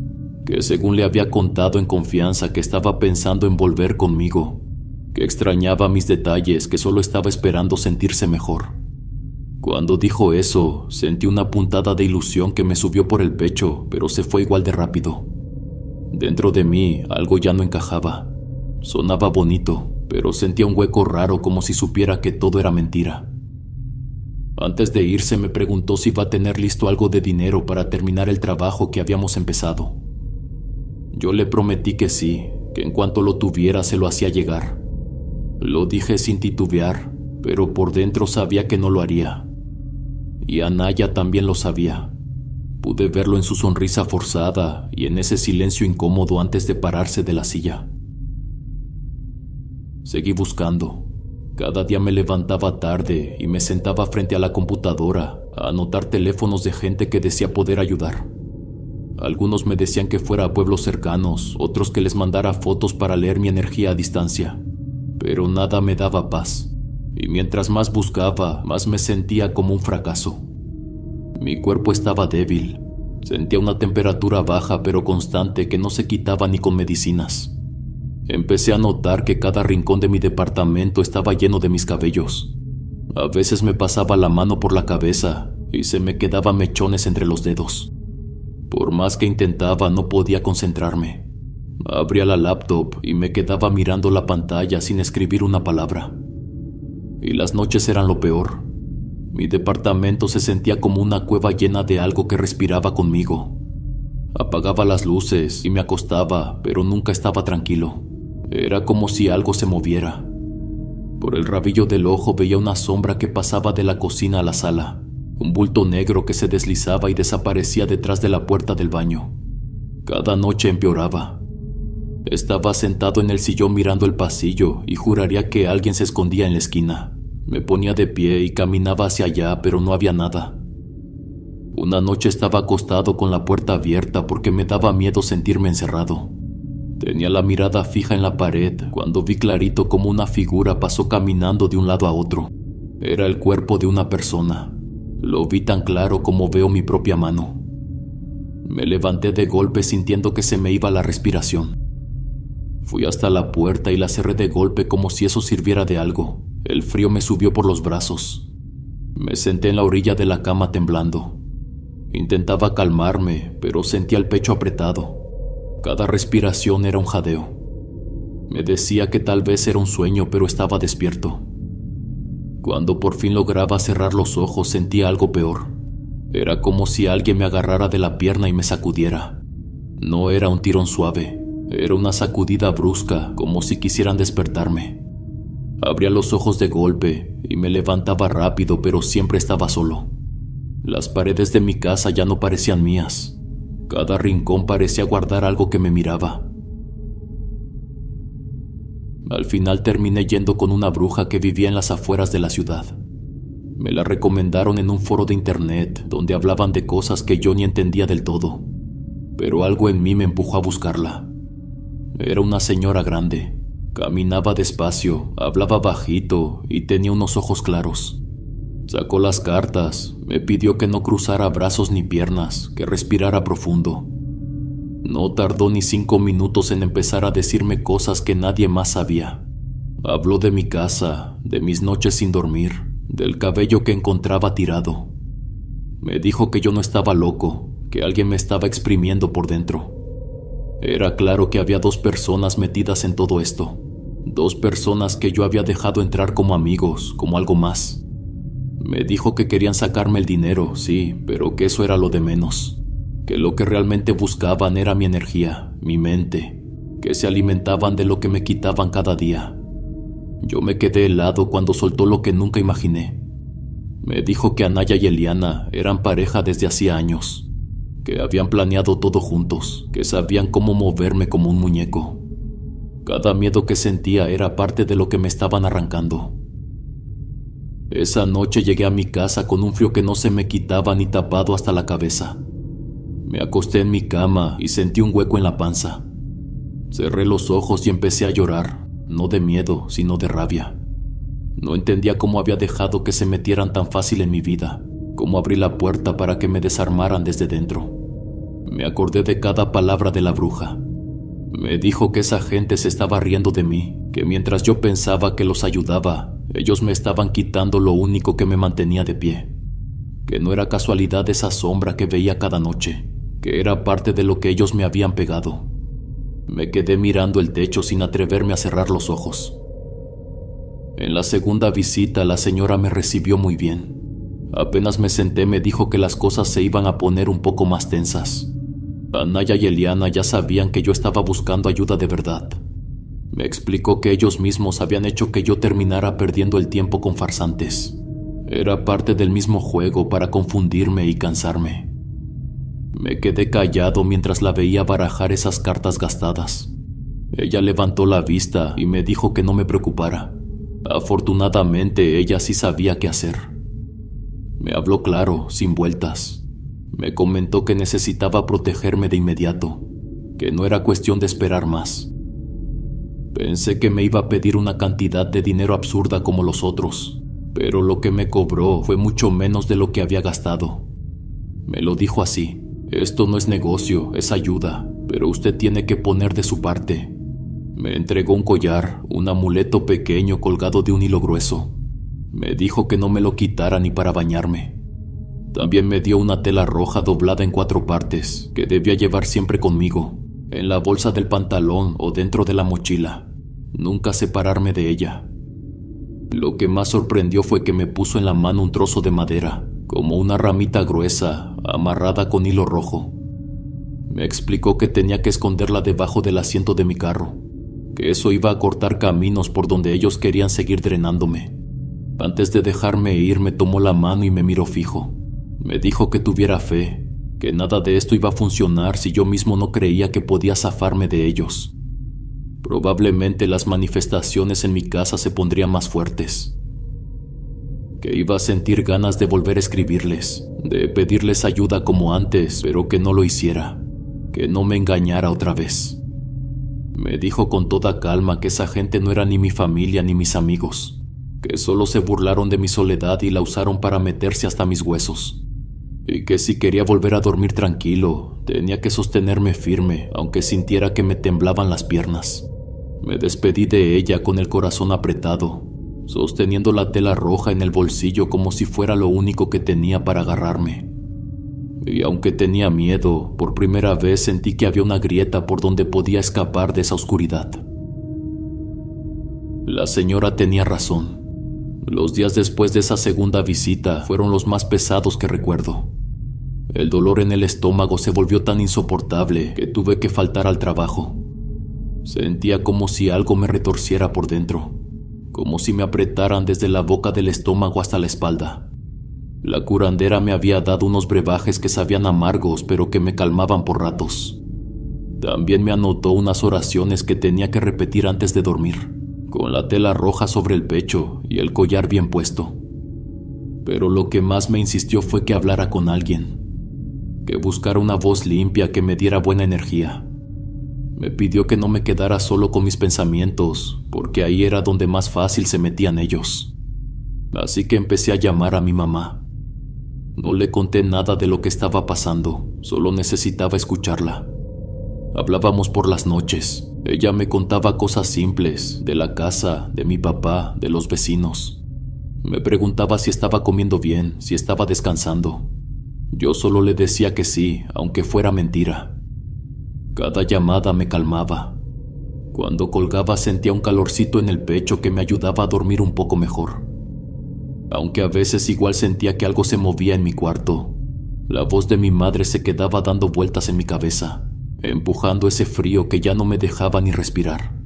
que según le había contado en confianza que estaba pensando en volver conmigo, que extrañaba mis detalles, que solo estaba esperando sentirse mejor. Cuando dijo eso, sentí una puntada de ilusión que me subió por el pecho, pero se fue igual de rápido. Dentro de mí algo ya no encajaba. Sonaba bonito, pero sentía un hueco raro como si supiera que todo era mentira. Antes de irse me preguntó si iba a tener listo algo de dinero para terminar el trabajo que habíamos empezado. Yo le prometí que sí, que en cuanto lo tuviera se lo hacía llegar. Lo dije sin titubear, pero por dentro sabía que no lo haría. Y Anaya también lo sabía. Pude verlo en su sonrisa forzada y en ese silencio incómodo antes de pararse de la silla. Seguí buscando. Cada día me levantaba tarde y me sentaba frente a la computadora a anotar teléfonos de gente que decía poder ayudar. Algunos me decían que fuera a pueblos cercanos, otros que les mandara fotos para leer mi energía a distancia. Pero nada me daba paz, y mientras más buscaba, más me sentía como un fracaso. Mi cuerpo estaba débil, sentía una temperatura baja pero constante que no se quitaba ni con medicinas. Empecé a notar que cada rincón de mi departamento estaba lleno de mis cabellos. A veces me pasaba la mano por la cabeza y se me quedaban mechones entre los dedos. Por más que intentaba, no podía concentrarme. Abría la laptop y me quedaba mirando la pantalla sin escribir una palabra. Y las noches eran lo peor. Mi departamento se sentía como una cueva llena de algo que respiraba conmigo. Apagaba las luces y me acostaba, pero nunca estaba tranquilo. Era como si algo se moviera. Por el rabillo del ojo veía una sombra que pasaba de la cocina a la sala, un bulto negro que se deslizaba y desaparecía detrás de la puerta del baño. Cada noche empeoraba. Estaba sentado en el sillón mirando el pasillo y juraría que alguien se escondía en la esquina. Me ponía de pie y caminaba hacia allá, pero no había nada. Una noche estaba acostado con la puerta abierta porque me daba miedo sentirme encerrado. Tenía la mirada fija en la pared cuando vi clarito cómo una figura pasó caminando de un lado a otro. Era el cuerpo de una persona. Lo vi tan claro como veo mi propia mano. Me levanté de golpe sintiendo que se me iba la respiración. Fui hasta la puerta y la cerré de golpe como si eso sirviera de algo. El frío me subió por los brazos. Me senté en la orilla de la cama temblando. Intentaba calmarme, pero sentía el pecho apretado. Cada respiración era un jadeo. Me decía que tal vez era un sueño, pero estaba despierto. Cuando por fin lograba cerrar los ojos, sentía algo peor. Era como si alguien me agarrara de la pierna y me sacudiera. No era un tirón suave, era una sacudida brusca, como si quisieran despertarme. Abría los ojos de golpe y me levantaba rápido, pero siempre estaba solo. Las paredes de mi casa ya no parecían mías. Cada rincón parecía guardar algo que me miraba. Al final terminé yendo con una bruja que vivía en las afueras de la ciudad. Me la recomendaron en un foro de internet donde hablaban de cosas que yo ni entendía del todo, pero algo en mí me empujó a buscarla. Era una señora grande, caminaba despacio, hablaba bajito y tenía unos ojos claros. Sacó las cartas, me pidió que no cruzara brazos ni piernas, que respirara profundo. No tardó ni 5 minutos en empezar a decirme cosas que nadie más sabía. Habló de mi casa, de mis noches sin dormir, del cabello que encontraba tirado. Me dijo que yo no estaba loco, que alguien me estaba exprimiendo por dentro. Era claro que había 2 personas metidas en todo esto. 2 personas que yo había dejado entrar como amigos, como algo más. Me dijo que querían sacarme el dinero, sí, pero que eso era lo de menos. Que lo que realmente buscaban era mi energía, mi mente, que se alimentaban de lo que me quitaban cada día. Yo me quedé helado cuando soltó lo que nunca imaginé. Me dijo que Anaya y Eliana eran pareja desde hacía años, que habían planeado todo juntos, que sabían cómo moverme como un muñeco. Cada miedo que sentía era parte de lo que me estaban arrancando. Esa noche llegué a mi casa con un frío que no se me quitaba ni tapado hasta la cabeza. Me acosté en mi cama y sentí un hueco en la panza. Cerré los ojos y empecé a llorar, no de miedo, sino de rabia. No entendía cómo había dejado que se metieran tan fácil en mi vida, cómo abrí la puerta para que me desarmaran desde dentro. Me acordé de cada palabra de la bruja. Me dijo que esa gente se estaba riendo de mí, que mientras yo pensaba que los ayudaba, ellos me estaban quitando lo único que me mantenía de pie. Que no era casualidad esa sombra que veía cada noche, que era parte de lo que ellos me habían pegado. Me quedé mirando el techo sin atreverme a cerrar los ojos. En la segunda visita la señora me recibió muy bien. Apenas me senté me dijo que las cosas se iban a poner un poco más tensas. Anaya y Eliana ya sabían que yo estaba buscando ayuda de verdad. Me explicó que ellos mismos habían hecho que yo terminara perdiendo el tiempo con farsantes. Era parte del mismo juego para confundirme y cansarme. Me quedé callado mientras la veía barajar esas cartas gastadas. Ella levantó la vista y me dijo que no me preocupara. Afortunadamente, ella sí sabía qué hacer. Me habló claro, sin vueltas. Me comentó que necesitaba protegerme de inmediato, que no era cuestión de esperar más. Pensé que me iba a pedir una cantidad de dinero absurda como los otros, pero lo que me cobró fue mucho menos de lo que había gastado. Me lo dijo así: esto no es negocio, es ayuda, pero usted tiene que poner de su parte. Me entregó un collar, un amuleto pequeño colgado de un hilo grueso. Me dijo que no me lo quitara ni para bañarme. También me dio una tela roja doblada en 4 partes, que debía llevar siempre conmigo, en la bolsa del pantalón o dentro de la mochila. Nunca separarme de ella. Lo que más sorprendió fue que me puso en la mano un trozo de madera, como una ramita gruesa, amarrada con hilo rojo. Me explicó que tenía que esconderla debajo del asiento de mi carro, que eso iba a cortar caminos por donde ellos querían seguir drenándome. Antes de dejarme ir, me tomó la mano y me miró fijo. Me dijo que tuviera fe, que nada de esto iba a funcionar si yo mismo no creía que podía zafarme de ellos. Probablemente las manifestaciones en mi casa se pondrían más fuertes. Que iba a sentir ganas de volver a escribirles, de pedirles ayuda como antes, pero que no lo hiciera, que no me engañara otra vez. Me dijo con toda calma que esa gente no era ni mi familia ni mis amigos, que solo se burlaron de mi soledad y la usaron para meterse hasta mis huesos, y que si quería volver a dormir tranquilo, tenía que sostenerme firme, aunque sintiera que me temblaban las piernas. Me despedí de ella con el corazón apretado. sosteniendo la tela roja en el bolsillo como si fuera lo único que tenía para agarrarme. Y aunque tenía miedo, por primera vez sentí que había una grieta por donde podía escapar de esa oscuridad. La señora tenía razón. Los días después de esa segunda visita fueron los más pesados que recuerdo. El dolor en el estómago se volvió tan insoportable que tuve que faltar al trabajo. Sentía como si algo me retorciera por dentro, como si me apretaran desde la boca del estómago hasta la espalda. La curandera me había dado unos brebajes que sabían amargos, pero que me calmaban por ratos. También me anotó unas oraciones que tenía que repetir antes de dormir, con la tela roja sobre el pecho y el collar bien puesto. Pero lo que más me insistió fue que hablara con alguien, que buscara una voz limpia que me diera buena energía. Me pidió que no me quedara solo con mis pensamientos, porque ahí era donde más fácil se metían ellos. Así que empecé a llamar a mi mamá. No le conté nada de lo que estaba pasando, solo necesitaba escucharla. Hablábamos por las noches. Ella me contaba cosas simples, de la casa, de mi papá, de los vecinos. Me preguntaba si estaba comiendo bien, si estaba descansando. Yo solo le decía que sí, aunque fuera mentira. Cada llamada me calmaba. Cuando colgaba sentía un calorcito en el pecho que me ayudaba a dormir un poco mejor. Aunque a veces igual sentía que algo se movía en mi cuarto, la voz de mi madre se quedaba dando vueltas en mi cabeza, empujando ese frío que ya no me dejaba ni respirar.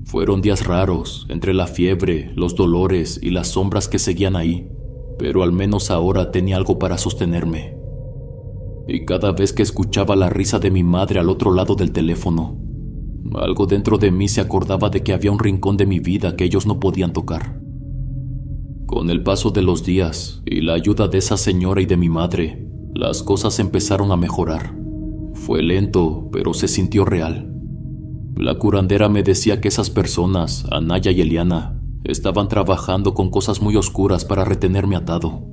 Fueron días raros, entre la fiebre, los dolores y las sombras que seguían ahí, pero al menos ahora tenía algo para sostenerme. Y cada vez que escuchaba la risa de mi madre al otro lado del teléfono, algo dentro de mí se acordaba de que había un rincón de mi vida que ellos no podían tocar. Con el paso de los días y la ayuda de esa señora y de mi madre, las cosas empezaron a mejorar. Fue lento, pero se sintió real. La curandera me decía que esas personas, Anaya y Eliana, estaban trabajando con cosas muy oscuras para retenerme atado.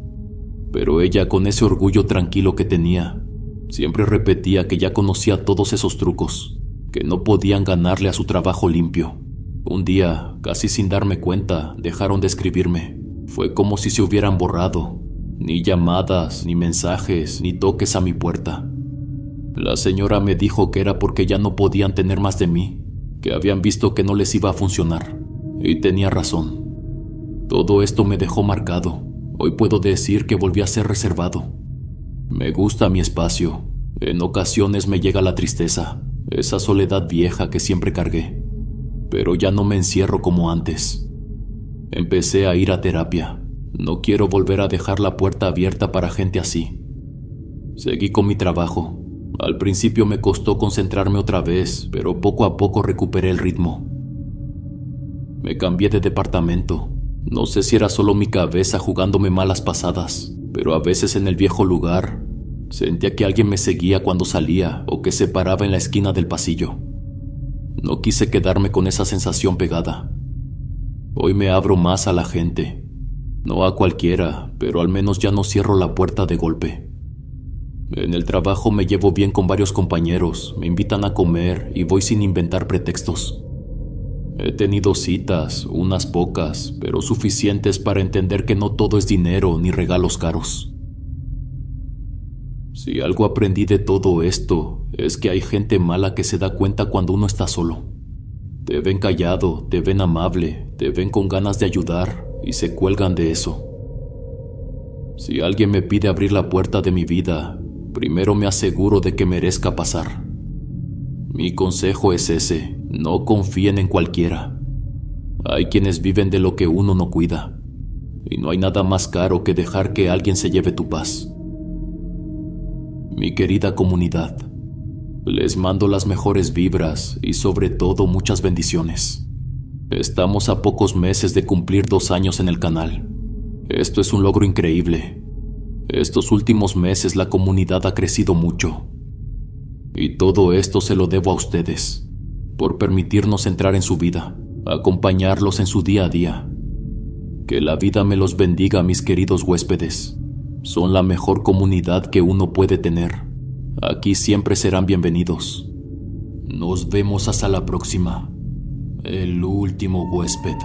Pero ella, con ese orgullo tranquilo que tenía, siempre repetía que ya conocía todos esos trucos, que no podían ganarle a su trabajo limpio. Un día, casi sin darme cuenta, dejaron de escribirme. Fue como si se hubieran borrado. Ni llamadas, ni mensajes, ni toques a mi puerta. La señora me dijo que era porque ya no podían tener más de mí, que habían visto que no les iba a funcionar. Y tenía razón. Todo esto me dejó marcado. Hoy puedo decir que volví a ser reservado. Me gusta mi espacio. En ocasiones me llega la tristeza, esa soledad vieja que siempre cargué. Pero ya no me encierro como antes. Empecé a ir a terapia. No quiero volver a dejar la puerta abierta para gente así. Seguí con mi trabajo. Al principio me costó concentrarme otra vez, pero poco a poco recuperé el ritmo. Me cambié de departamento. No sé si era solo mi cabeza jugándome malas pasadas, pero a veces en el viejo lugar sentía que alguien me seguía cuando salía o que se paraba en la esquina del pasillo. No quise quedarme con esa sensación pegada. Hoy me abro más a la gente. No a cualquiera, pero al menos ya no cierro la puerta de golpe. En el trabajo me llevo bien con varios compañeros, me invitan a comer y voy sin inventar pretextos. He tenido citas, unas pocas, pero suficientes para entender que no todo es dinero ni regalos caros. Si algo aprendí de todo esto, es que hay gente mala que se da cuenta cuando uno está solo. Te ven callado, te ven amable, te ven con ganas de ayudar y se cuelgan de eso. Si alguien me pide abrir la puerta de mi vida, primero me aseguro de que merezca pasar. Mi consejo es ese: no confíen en cualquiera. Hay quienes viven de lo que uno no cuida, y no hay nada más caro que dejar que alguien se lleve tu paz. Mi querida comunidad, les mando las mejores vibras y sobre todo muchas bendiciones. Estamos a pocos meses de cumplir 2 años en el canal. Esto es un logro increíble. Estos últimos meses la comunidad ha crecido mucho. Y todo esto se lo debo a ustedes, por permitirnos entrar en su vida, acompañarlos en su día a día. Que la vida me los bendiga, mis queridos huéspedes. Son la mejor comunidad que uno puede tener. Aquí siempre serán bienvenidos. Nos vemos hasta la próxima. El último huésped.